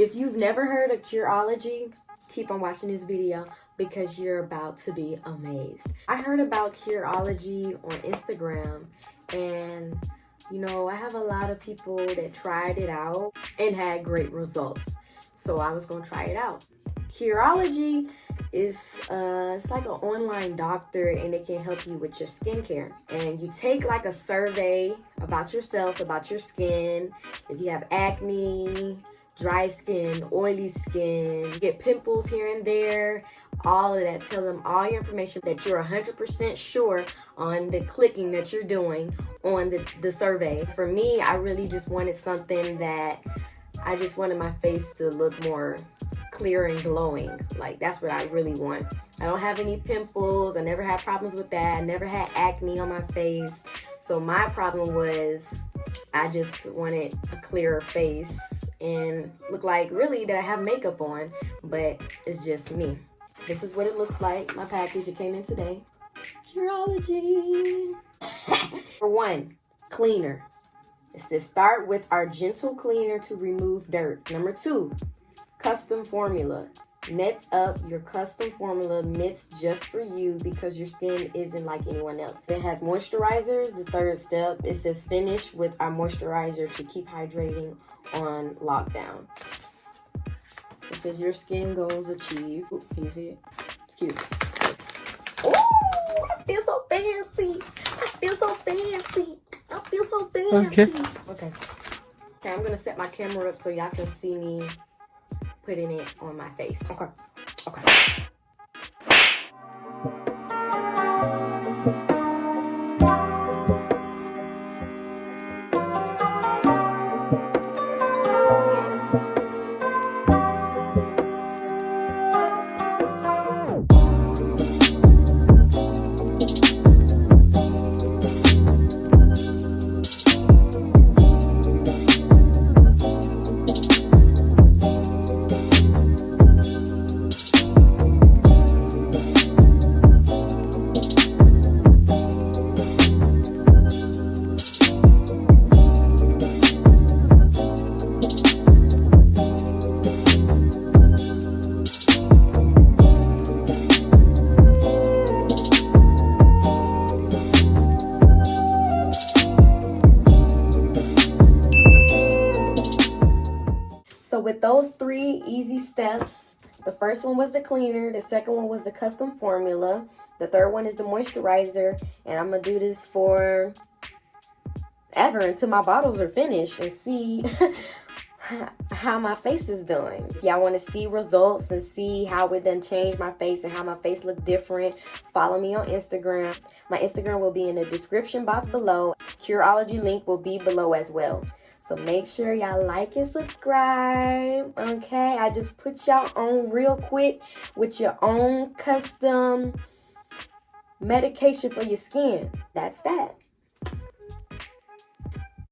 If you've never heard of Curology, keep on watching this video because you're about to be amazed. I heard about Curology on Instagram, and I have a lot of people that tried it out and had great results. So I was gonna try it out. Curology is it's like an online doctor, and it can help you with your skincare. And you take like a survey about yourself, about your skin. If you have acne, dry skin, oily skin, you get pimples here and there, all of that. Tell them all your information, that you're 100% sure on the clicking that you're doing on the survey. For me, I really just wanted something that I just wanted my face to look more clear and glowing. Like, that's what I really want. I don't have any pimples. I never had problems with that. I never had acne on my face. So my problem was I just wanted a clearer face and look like really that I have makeup on, but it's just me. This is what it looks like. My package, it came in today. Curology. For one, cleaner. It says start with our gentle cleaner to remove dirt. Number 2, custom formula. Nets up your custom formula mitts just for you because your skin isn't like anyone else. It has moisturizers. The 3rd step, it says finish with our moisturizer to keep hydrating on lockdown. It says your skin goals achieved. Ooh, can you see it? It's cute. Ooh, I feel so fancy. I feel so fancy. I feel so fancy. Okay, I'm gonna set my camera up so y'all can see me putting it on my face. Okay. So with those 3 easy steps, the first one was the cleaner, the second one was the custom formula, the 3rd one is the moisturizer, and I'm gonna do this for ever until my bottles are finished and see how my face is doing. If y'all want to see results and see how it done changed my face and how my face look different, follow me on Instagram. My Instagram will be in the description box below. Curology link will be below as well. So make sure y'all like and subscribe, okay? I just put y'all on real quick with your own custom medication for your skin. That's that.